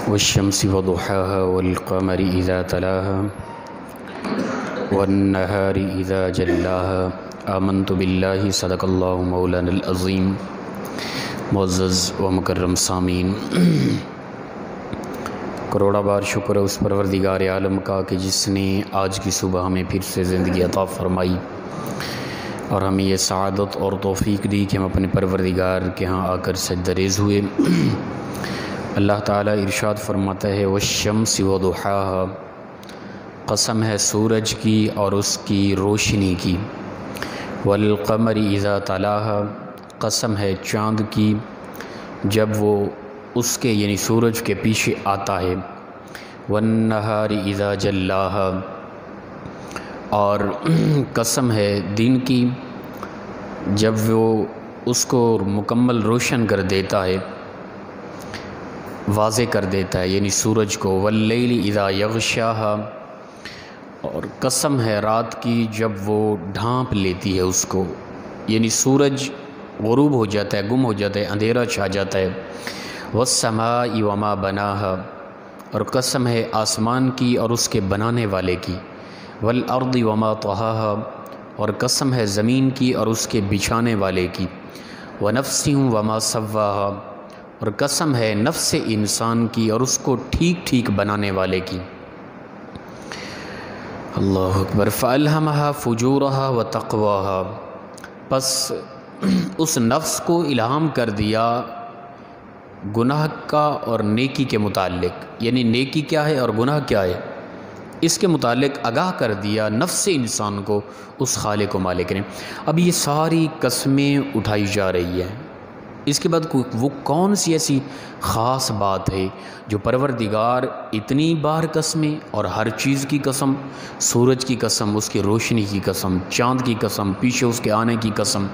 والشمس وضحاها والقمر إذا تلاها والنهار إذا جلاها آمنت بالله صدق الله مولانا العظيم۔ معزز و مکرم سامعین، کروڑا بار شکر ہے اس پروردگار عالم کا کہ جس نے آج کی صبح ہمیں پھر سے زندگی عطا فرمائی اور ہمیں یہ سعادت اور توفیق دی کہ ہم اپنے پروردگار کے ہاں آ کر سجدہ ریز ہوئے۔ اللہ تعالیٰ ارشاد فرماتا ہے والشمس وضحاها، قسم ہے سورج کی اور اس کی روشنی کی، والقمر اذا تلاها، قسم ہے چاند کی جب وہ اس کے یعنی سورج کے پیچھے آتا ہے، والنہار اذا جلاها، اور قسم ہے دن کی جب وہ اس کو مکمل روشن کر دیتا ہے، واضح کر دیتا ہے یعنی سورج کو، واللیل اذا یغشاها، اور قسم ہے رات کی جب وہ ڈھانپ لیتی ہے اس کو، یعنی سورج غروب ہو جاتا ہے، گم ہو جاتا ہے، اندھیرا چھا جاتا ہے۔ والسماء وما بناها، اور قسم ہے آسمان کی اور اس کے بنانے والے کی، والارض وما طحاها، اور قسم ہے زمین کی اور اس کے بچھانے والے کی، ونفس وما سواها، اور قسم ہے نفس انسان کی اور اس کو ٹھیک ٹھیک بنانے والے کی۔ اللہ اکبر۔ فَأَلْهَمَهَا فُجُورَهَا وَتَقْوَاهَا، پس اس نفس کو الہام کر دیا گناہ کا اور نیکی کے متعلق، یعنی نیکی کیا ہے اور گناہ کیا ہے اس کے متعلق آگاہ کر دیا نفس انسان کو اس خالق و مالک نے۔ اب یہ ساری قسمیں اٹھائی جا رہی ہیں، اس کے بعد وہ کون سی ایسی خاص بات ہے جو پروردگار اتنی بار قسمیں، اور ہر چیز کی قسم، سورج کی قسم، اس کی روشنی کی قسم، چاند کی قسم، پیچھے اس کے آنے کی قسم،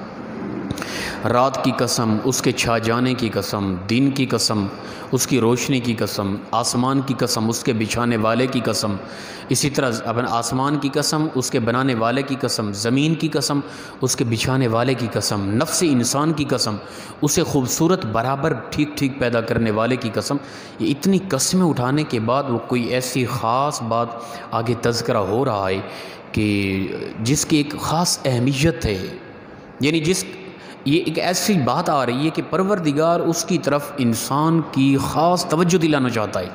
رات کی قسم، اس کے چھا جانے کی قسم، دن کی قسم، اس کی روشنی کی قسم، آسمان کی قسم، اس کے بچھانے والے کی قسم، اسی طرح اپنے آسمان کی قسم، اس کے بنانے والے کی قسم، زمین کی قسم، اس کے بچھانے والے کی قسم، نفس انسان کی قسم، اسے خوبصورت برابر ٹھیک ٹھیک پیدا کرنے والے کی قسم۔ یہ اتنی قسمیں اٹھانے کے بعد وہ کوئی ایسی خاص بات آگے تذکرہ ہو رہا ہے کہ جس کی ایک خاص اہمیت ہے، یعنی یہ ایک ایسی بات آ رہی ہے کہ پروردگار اس کی طرف انسان کی خاص توجہ دلانا چاہتا ہے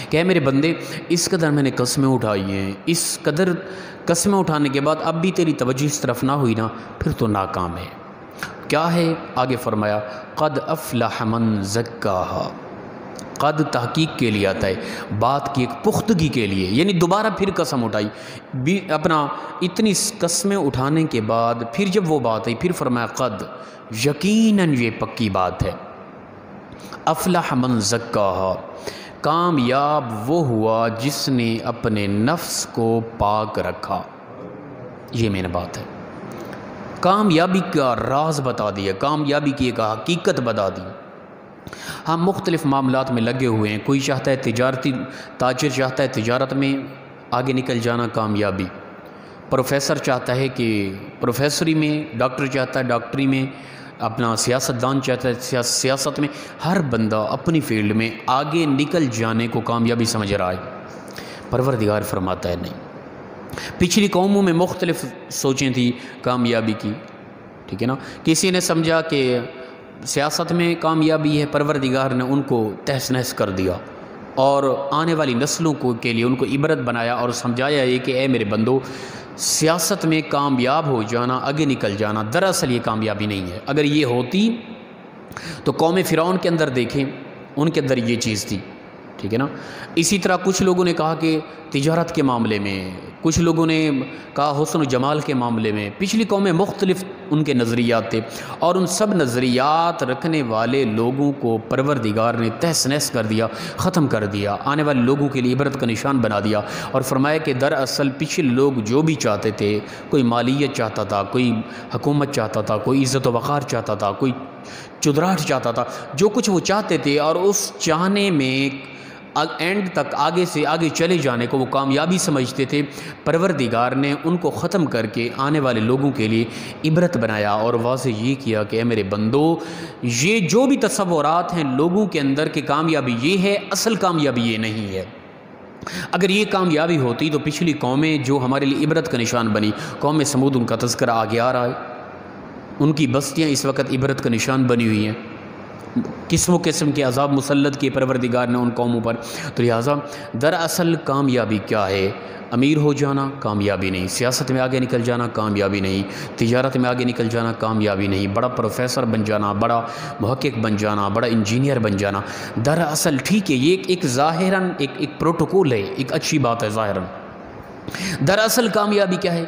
کہ اے میرے بندے، اس قدر میں نے قسمیں اٹھائی ہیں، اس قدر قسمیں اٹھانے کے بعد اب بھی تیری توجہ اس طرف نہ ہوئی نا، پھر تو ناکام ہے۔ کیا ہے؟ آگے فرمایا قد افلح من زکاها، قد تحقیق کے لیے آتا ہے، بات کی ایک پختگی کے لیے، یعنی دوبارہ پھر قسم اٹھائی، اپنا اتنی قسمیں اٹھانے کے بعد پھر جب وہ بات آئی، پھر فرمایا قد، یقیناً یہ پکی بات ہے، افلح من زکاها، کامیاب وہ ہوا جس نے اپنے نفس کو پاک رکھا۔ یہ میں نے بات ہے، کامیابی کا راز بتا دیا، کامیابی کی ایک حقیقت بتا دی۔ ہم مختلف معاملات میں لگے ہوئے ہیں، کوئی چاہتا ہے تاجر چاہتا ہے تجارت میں آگے نکل جانا کامیابی، پروفیسر چاہتا ہے کہ پروفیسری میں، ڈاکٹر چاہتا ہے ڈاکٹری میں، اپنا سیاستدان چاہتا ہے سیاست میں، ہر بندہ اپنی فیلڈ میں آگے نکل جانے کو کامیابی سمجھ رہا ہے۔ پروردگار فرماتا ہے نہیں۔ پچھلی قوموں میں مختلف سوچیں تھی کامیابی کی، ٹھیک ہے نا، کسی نے سمجھا کہ سیاست میں کامیابی ہے، پروردگار نے ان کو تہس نہس کر دیا اور آنے والی نسلوں کے لیے ان کو عبرت بنایا اور سمجھایا یہ کہ اے میرے بندو، سیاست میں کامیاب ہو جانا، آگے نکل جانا، دراصل یہ کامیابی نہیں ہے۔ اگر یہ ہوتی تو قوم فرعون کے اندر دیکھیں، ان کے اندر یہ چیز تھی، ٹھیک ہے نا۔ اسی طرح کچھ لوگوں نے کہا کہ تجارت کے معاملے میں، کچھ لوگوں نے کہا حسن و جمال کے معاملے میں، پچھلی قومیں مختلف ان کے نظریات تھے، اور ان سب نظریات رکھنے والے لوگوں کو پروردگار نے تہس نہس کر دیا، ختم کر دیا، آنے والے لوگوں کے لیے عبرت کا نشان بنا دیا، اور فرمایا کہ دراصل پچھلے لوگ جو بھی چاہتے تھے، کوئی مالیت چاہتا تھا، کوئی حکومت چاہتا تھا، کوئی عزت و وقار چاہتا تھا، کوئی چدراہٹ چاہتا تھا، جو کچھ وہ چاہتے تھے، اور اس چاہنے میں اینڈ تک آگے سے آگے چلے جانے کو وہ کامیابی سمجھتے تھے، پروردگار نے ان کو ختم کر کے آنے والے لوگوں کے لیے عبرت بنایا اور واضح یہ کیا کہ اے میرے بندو، یہ جو بھی تصورات ہیں لوگوں کے اندر کہ کامیابی یہ ہے، اصل کامیابی یہ نہیں ہے۔ اگر یہ کامیابی ہوتی تو پچھلی قومیں جو ہمارے لیے عبرت کا نشان بنی، قوم سمود، ان کا تذکرہ آگے آ رہا ہے، ان کی بستیاں اس وقت عبرت کا نشان بنی ہوئی ہیں، قسم و قسم کے عذاب مسلط کیے پروردگار نے ان قوموں پر۔ تو لہٰذا دراصل کامیابی کیا ہے؟ امیر ہو جانا کامیابی نہیں، سیاست میں آگے نکل جانا کامیابی نہیں، تجارت میں آگے نکل جانا کامیابی نہیں، بڑا پروفیسر بن جانا، بڑا محقق بن جانا، بڑا انجینئر بن جانا، دراصل ٹھیک ہے یہ ایک ظاہراً ایک پروٹوکول ہے، ایک اچھی بات ہے ظاہراً۔ دراصل کامیابی کیا ہے؟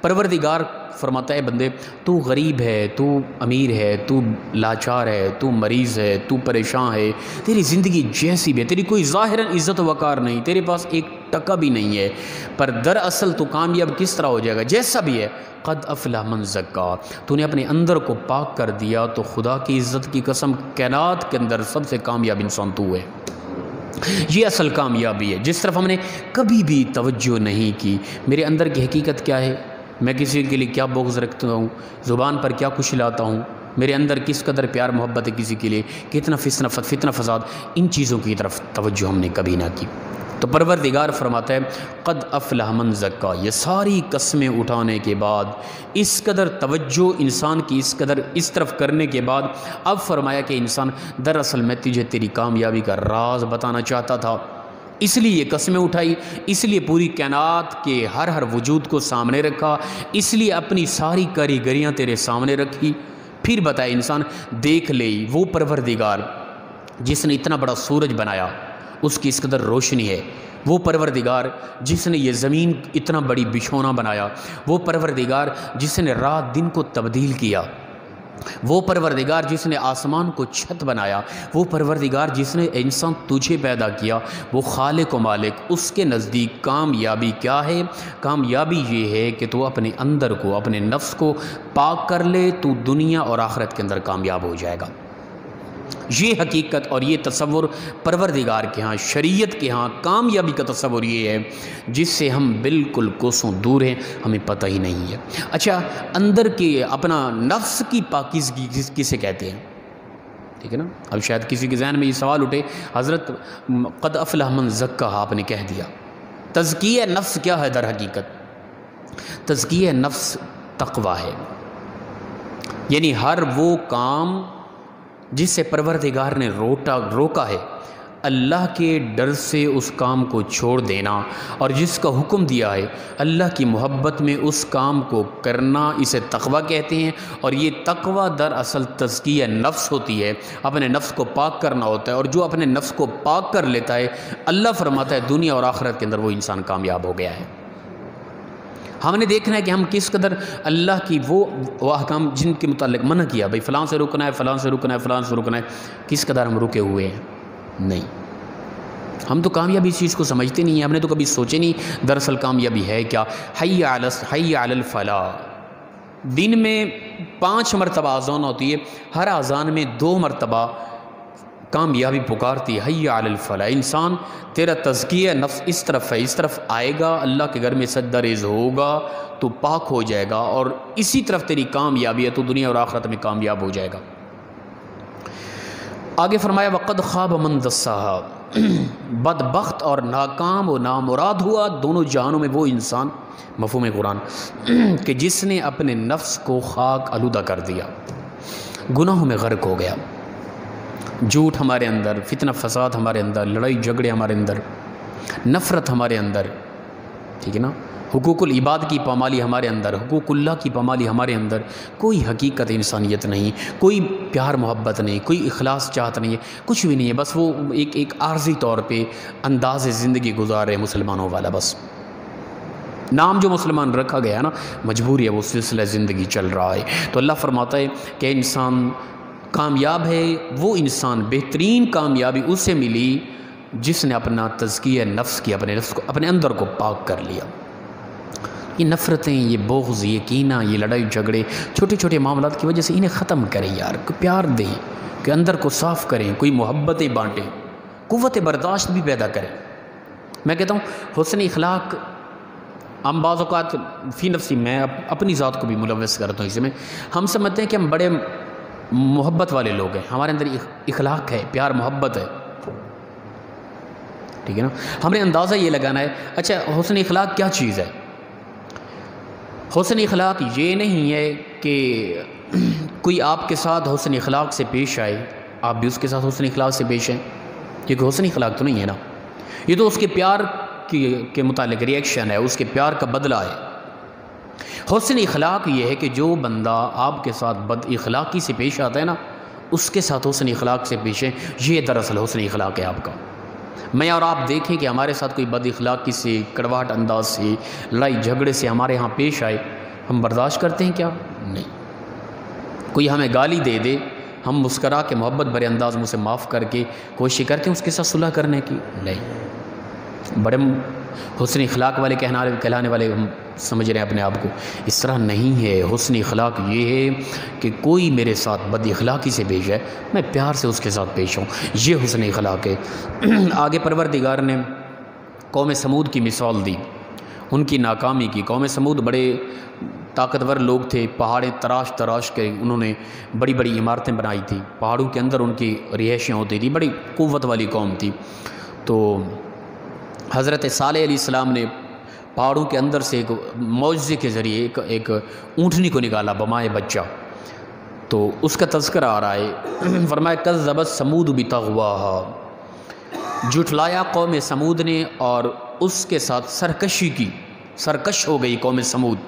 پروردگار فرماتا ہے بندے، تو غریب ہے، تو امیر ہے، تو لاچار ہے، تو مریض ہے، تو پریشان ہے، تیری زندگی جیسی بھی ہے، تیری کوئی ظاہراً عزت و وقار نہیں، تیرے پاس ایک ٹکا بھی نہیں ہے، پر دراصل تو کامیاب کس طرح ہو جائے گا؟ جیسا بھی ہے، قد افلح من زکا، تو نے اپنے اندر کو پاک کر دیا تو خدا کی عزت کی قسم کائنات کے اندر سب سے کامیاب انسان تو ہے۔ یہ اصل کامیابی ہے جس طرف ہم نے کبھی بھی توجہ نہیں کی۔ میرے اندر کی حقیقت کیا ہے؟ میں کسی کے لیے کیا بغض رکھتا ہوں، زبان پر کیا کچھ لاتا ہوں، میرے اندر کس قدر پیار محبت ہے کسی کے لیے، کتنا فتنہ فساد، ان چیزوں کی طرف توجہ ہم نے کبھی نہ کی۔ تو پروردگار فرماتا ہے قد افلح من زکا، یہ ساری قسمیں اٹھانے کے بعد، اس قدر توجہ انسان کی اس طرف کرنے کے بعد، اب فرمایا کہ انسان دراصل میں تجھے تیری کامیابی کا راز بتانا چاہتا تھا، اس لیے یہ قسمیں اٹھائی، اس لیے پوری کائنات کے ہر وجود کو سامنے رکھا، اس لیے اپنی ساری کاریگریاں تیرے سامنے رکھی، پھر بتایا انسان دیکھ لے وہ پروردگار جس نے اتنا بڑا سورج بنایا، اس کی اس قدر روشنی ہے، وہ پروردگار جس نے یہ زمین اتنا بڑی بچھونا بنایا، وہ پروردگار جس نے رات دن کو تبدیل کیا، وہ پروردگار جس نے آسمان کو چھت بنایا، وہ پروردگار جس نے انسان تجھے پیدا کیا، وہ خالق و مالک، اس کے نزدیک کامیابی کیا ہے؟ کامیابی یہ ہے کہ تو اپنے اندر کو، اپنے نفس کو پاک کر لے، تو دنیا اور آخرت کے اندر کامیاب ہو جائے گا۔ یہ حقیقت اور یہ تصور پروردگار کے ہاں، شریعت کے ہاں کامیابی کا تصور یہ ہے جس سے ہم بالکل کوسوں دور ہیں، ہمیں پتہ ہی نہیں ہے۔ اچھا، اندر کے اپنا نفس کی پاکیزگی کسے کہتے ہیں؟ ٹھیک ہے نا؟ اب شاید کسی کے ذہن میں یہ سوال اٹھے، حضرت قد افلح من زکا آپ نے کہہ دیا، تزکیہ نفس کیا ہے؟ در حقیقت تزکیہ نفس تقوی ہے، یعنی ہر وہ کام جس سے پروردگار نے روکا ہے، اللہ کے ڈر سے اس کام کو چھوڑ دینا، اور جس کا حکم دیا ہے اللہ کی محبت میں اس کام کو کرنا، اسے تقوی کہتے ہیں۔ اور یہ تقوی دراصل تزکیہ نفس ہوتی ہے، اپنے نفس کو پاک کرنا ہوتا ہے، اور جو اپنے نفس کو پاک کر لیتا ہے، اللہ فرماتا ہے دنیا اور آخرت کے اندر وہ انسان کامیاب ہو گیا ہے۔ ہم نے دیکھنا ہے کہ ہم کس قدر اللہ کی وہ احکام جن کے متعلق منع کیا، بھئی فلاں سے رکنا ہے، فلاں سے رکنا ہے، فلاں سے رکنا ہے، کس قدر ہم رکے ہوئے ہیں؟ نہیں، ہم تو کامیابی اس چیز کو سمجھتے نہیں ہیں، ہم نے تو کبھی سوچے نہیں دراصل کامیابی ہے کیا۔ حی علی الفلاح، دن میں 5 مرتبہ اذان ہوتی ہے، ہر اذان میں 2 مرتبہ کامیابی پکارتی ہے، حی علی الفلاح۔ انسان تیرا تزکیہ نفس اس طرف ہے، اس طرف آئے گا، اللہ کے گھر میں سجدہ ریز ہوگا تو پاک ہو جائے گا، اور اسی طرف تیری کامیابی ہے، تو دنیا اور آخرت میں کامیاب ہو جائے گا۔ آگے فرمایا وقد خواب من دساہا، بدبخت اور ناکام و نامراد ہوا دونوں جہانوں میں وہ انسان، مفہوم قرآن، کہ جس نے اپنے نفس کو خاک آلودہ کر دیا، گناہوں میں غرق ہو گیا، جھوٹ ہمارے اندر، فتنہ فساد ہمارے اندر، لڑائی جھگڑے ہمارے اندر، نفرت ہمارے اندر، ٹھیک ہے نا، حقوق العباد کی پامالی ہمارے اندر، حقوق اللہ کی پامالی ہمارے اندر، کوئی حقیقت انسانیت نہیں، کوئی پیار محبت نہیں، کوئی اخلاص چاہت نہیں ہے، کچھ بھی نہیں ہے، بس وہ ایک عارضی طور پہ انداز زندگی گزار رہے مسلمانوں والا، بس نام جو مسلمان رکھا گیا ہے نا، مجبوری ہے، وہ سلسلہ زندگی چل رہا ہے۔ تو اللہ فرماتا ہے کہ انسان کامیاب ہے، وہ انسان بہترین کامیابی اسے ملی جس نے اپنا تزکیہ نفس کیا، اپنے نفس کو، اپنے اندر کو پاک کر لیا۔ یہ نفرتیں، یہ بغض، یہ کینہ، یہ لڑائی جھگڑے، چھوٹے چھوٹے معاملات کی وجہ سے انہیں ختم کریں یار، کوئی پیار دیں، کہ اندر کو صاف کریں، کوئی محبتیں بانٹیں، قوت برداشت بھی پیدا کرے۔ میں کہتا ہوں حسن اخلاق ہم بعض اوقات فی نفسی، میں اپنی ذات کو بھی ملوث کرتا ہوں اس میں، ہم سمجھتے ہیں کہ ہم بڑے محبت والے لوگ ہیں، ہمارے اندر اخلاق ہے، پیار محبت ہے، ٹھیک ہے نا۔ ہم نے اندازہ یہ لگانا ہے اچھا حسن اخلاق کیا چیز ہے۔ حسن اخلاق یہ نہیں ہے کہ کوئی آپ کے ساتھ حسن اخلاق سے پیش آئے آپ بھی اس کے ساتھ حسن اخلاق سے پیش ہیں، یہ کوئی حسن اخلاق تو نہیں ہے نا، یہ تو اس کے پیار کے متعلق ریئیکشن ہے، اس کے پیار کا بدلہ ہے۔ حسن اخلاق یہ ہے کہ جو بندہ آپ کے ساتھ بد اخلاقی سے پیش آتا ہے نا، اس کے ساتھ حسن اخلاق سے پیش ہے، یہ دراصل حسن اخلاق ہے آپ کا۔ میں اور آپ دیکھیں کہ ہمارے ساتھ کوئی بد اخلاقی سے، کڑواہٹ انداز سے، لڑائی جھگڑے سے ہمارے ہاں پیش آئے، ہم برداشت کرتے ہیں کیا؟ نہیں۔ کوئی ہمیں گالی دے دے، ہم مسکرا کے محبت بھرے انداز میں اسے معاف کر کے کوشش کرتے ہیں اس کے ساتھ صلح کرنے کی؟ نہیں۔ بڑے حسن اخلاق والے کہلانے والے ہم سمجھ رہے ہیں اپنے آپ کو، اس طرح نہیں ہے۔ حسن اخلاق یہ ہے کہ کوئی میرے ساتھ بد اخلاقی سے پیش ہے، میں پیار سے اس کے ساتھ پیش ہوں، یہ حسن اخلاق ہے۔ آگے پروردگار نے قوم سمود کی مثال دی، ان کی ناکامی کی۔ قوم سمود بڑے طاقتور لوگ تھے، پہاڑیں تراش تراش کے انہوں نے بڑی بڑی عمارتیں بنائی تھیں، پہاڑوں کے اندر ان کی رہائشیں ہوتی تھیں، بڑی قوت والی قوم تھی۔ تو حضرت صالح علیہ السلام نے پہاڑوں کے اندر سے ایک معجزے کے ذریعے ایک اونٹنی کو نکالا بمائے بچہ، تو اس کا تذکرہ آ رہا ہے، فرمایا کذبت ثمود بطغواہا، جھٹلایا قوم سمود نے اور اس کے ساتھ سرکشی کی، سرکش ہو گئی قوم سمود۔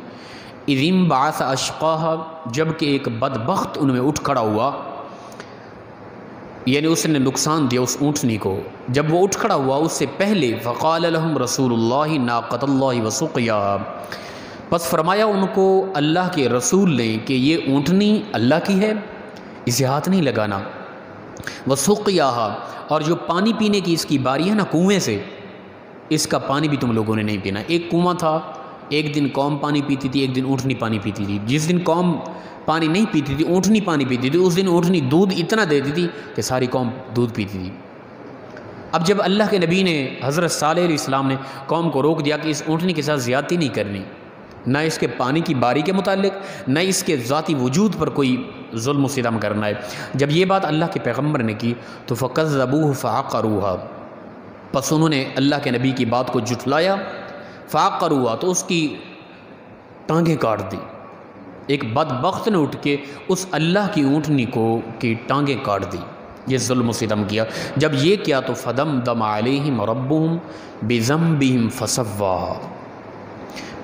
اذ انبعث اشقاہا، جب کہ ایک بدبخت ان میں اٹھ کھڑا ہوا، یعنی اس نے نقصان دیا اس اونٹنی کو۔ جب وہ اٹھ کھڑا ہوا اس سے پہلے فقال لهم رسول اللہ ناقۃ اللہ وسقیاها، پس فرمایا ان کو اللہ کے رسول نے کہ یہ اونٹنی اللہ کی ہے، اسے ہاتھ نہیں لگانا، وسقیاها، اور جو پانی پینے کی اس کی باری ہے نا کنویں سے، اس کا پانی بھی تم لوگوں نے نہیں پینا۔ ایک کنواں تھا، ایک دن قوم پانی پیتی تھی، ایک دن اونٹنی پانی پیتی تھی۔ جس دن قوم پانی نہیں پیتی تھی، اونٹنی پانی پیتی تھی، اس دن اونٹنی دودھ اتنا دیتی تھی کہ ساری قوم دودھ پیتی تھی۔ اب جب اللہ کے نبی نے، حضرت صالح علیہ السلام نے قوم کو روک دیا کہ اس اونٹنی کے ساتھ زیادتی نہیں کرنی، نہ اس کے پانی کی باری کے متعلق، نہ اس کے ذاتی وجود پر کوئی ظلم و ستم کرنا ہے، جب یہ بات اللہ کے پیغمبر نے کی تو فَكَذَّبُوهُ فَعَقَرُوهَا، پس انہوں نے اللہ کے نبی کی بات کو جھٹلایا، فَعَقَرُوهَا، تو اس کی ٹانگیں کاٹ دی۔ ایک بدبخت نے اٹھ کے اس اللہ کی اونٹنی کی ٹانگیں کاٹ دی، یہ ظلم و ستم کیا۔ جب یہ کیا تو فَدَمْدَمَ عَلَيْهِمْ رَبُّهُمْ بِذَنبِهِمْ فَسَوَّاهَا،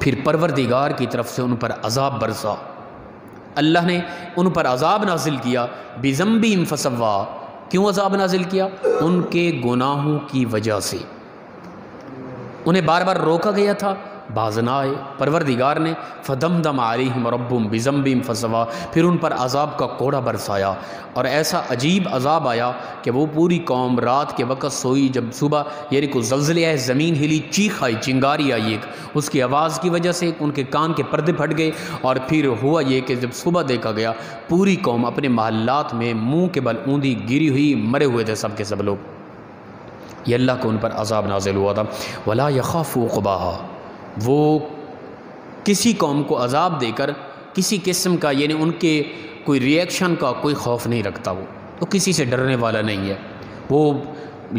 پھر پروردگار کی طرف سے ان پر عذاب برسا، اللہ نے ان پر عذاب نازل کیا، بِذَنبِهِمْ فَسَوَّاهَا، کیوں عذاب نازل کیا؟ ان کے گناہوں کی وجہ سے، انہیں بار بار روکا گیا تھا، باز نہ آئے، پروردگار نے فَدَمْدَمَ عَلَيْهِمْ رَبُّهُمْ بِذَنبِهِمْ فَسَوَّاهَا، پھر ان پر عذاب کا کوڑا برسایا، اور ایسا عجیب عذاب آیا کہ وہ پوری قوم رات کے وقت سوئی، جب صبح یعنی کوئی زلزلے آئے، زمین ہلی، چیخ آئی، چنگاری آئی ایک، اس کی آواز کی وجہ سے ان کے کان کے پردے پھٹ گئے، اور پھر ہوا یہ کہ جب صبح دیکھا گیا پوری قوم اپنے محلات میں منہ کے بل اوندھی گری ہوئی مرے ہوئے تھے سب کے سب لوگ۔ یہ اللہ کو ان پر عذاب نازل ہوا تھا۔ وَلَا يَخَافُ عُقْبَاهَا، وہ کسی قوم کو عذاب دے کر کسی قسم کا یعنی ان کے کوئی ریئیکشن کا کوئی خوف نہیں رکھتا، وہ کسی سے ڈرنے والا نہیں ہے، وہ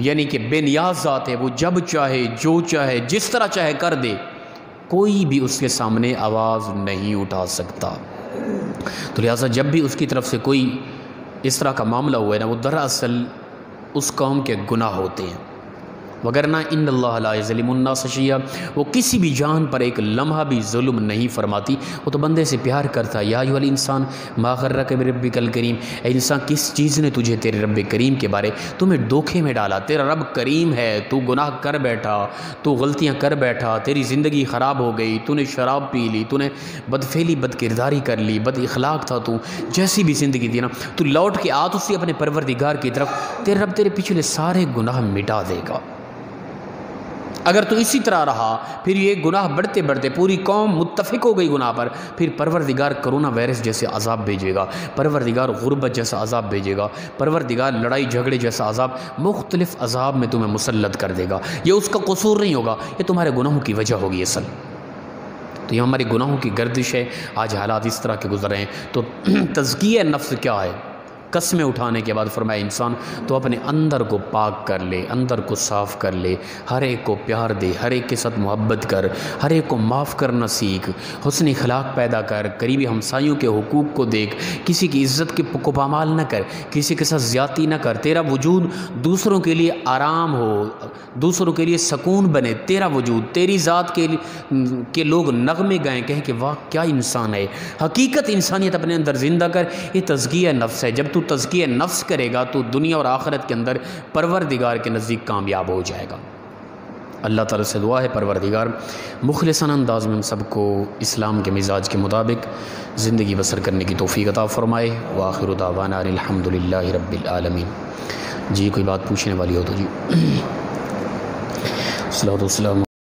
یعنی کہ بے نیاز ذات ہے، وہ جب چاہے جو چاہے جس طرح چاہے کر دے، کوئی بھی اس کے سامنے آواز نہیں اٹھا سکتا۔ تو لہٰذا جب بھی اس کی طرف سے کوئی اس طرح کا معاملہ ہوا ہے نا، وہ دراصل اس قوم کے گناہ ہوتے ہیں، وگرنہ ان اللہ لا یظلم الناس شیئا، وہ کسی بھی جان پر ایک لمحہ بھی ظلم نہیں فرماتی، وہ تو بندے سے پیار کرتا ہے۔ یا ایھا الانسان ما غرک بربک الکریم، اے انسان کس چیز نے تجھے تیرے رب کریم کے بارے تمہیں دھوکے میں ڈالا؟ تیرا رب کریم ہے، تو گناہ کر بیٹھا، تو غلطیاں کر بیٹھا، تیری زندگی خراب ہو گئی، تو نے شراب پی لی، تو نے بدفعلی بد کرداری کر لی، بد اخلاق تھا، تو جیسی بھی زندگی تھی نا، تو لوٹ کے آ تو اسی اپنے پروردگار کی طرف، تیرے رب تیرے پچھلے سارے گناہ مٹا دے گا۔ اگر تو اسی طرح رہا پھر یہ گناہ بڑھتے بڑھتے پوری قوم متفق ہو گئی گناہ پر، پھر پروردگار کرونا وائرس جیسے عذاب بھیجے گا، پروردگار غربت جیسا عذاب بھیجے گا، پروردگار لڑائی جھگڑے جیسا عذاب، مختلف عذاب میں تمہیں مسلط کر دے گا۔ یہ اس کا قصور نہیں ہوگا، یہ تمہارے گناہوں کی وجہ ہوگی اصل۔ تو یہ ہمارے گناہوں کی گردش ہے، آج حالات اس طرح کے گزر رہے ہیں۔ تو تزکیہ نفس کیا ہے؟ قسمیں اٹھانے کے بعد فرمایا انسان تو اپنے اندر کو پاک کر لے، اندر کو صاف کر لے، ہر ایک کو پیار دے، ہر ایک کے ساتھ محبت کر، ہر ایک کو معاف کرنا سیکھ، حسن اخلاق پیدا کر، قریبی ہمسایوں کے حقوق کو دیکھ، کسی کی عزت کو پامال نہ کر، کسی کے ساتھ زیادتی نہ کر، تیرا وجود دوسروں کے لیے آرام ہو، دوسروں کے لیے سکون بنے، تیرا وجود تیری ذات کے لوگ نغمے گائیں، کہیں کہ واہ کیا انسان ہے، حقیقت انسانیت اپنے اندر زندہ کر۔ یہ تزکیہ نفس ہے۔ جب تو تزکیہ نفس کرے گا تو دنیا اور آخرت کے اندر پروردگار کے نزدیک کامیاب ہو جائے گا۔ اللہ تعالیٰ سے دعا ہے پروردگار مخلصانہ انداز میں ہم سب کو اسلام کے مزاج کے مطابق زندگی بسر کرنے کی توفیق عطا فرمائے۔ وآخر دعوانا الحمدللہ رب العالمین۔ جی کوئی بات پوچھنے والی ہو تو جی۔ الصلاۃ والسلام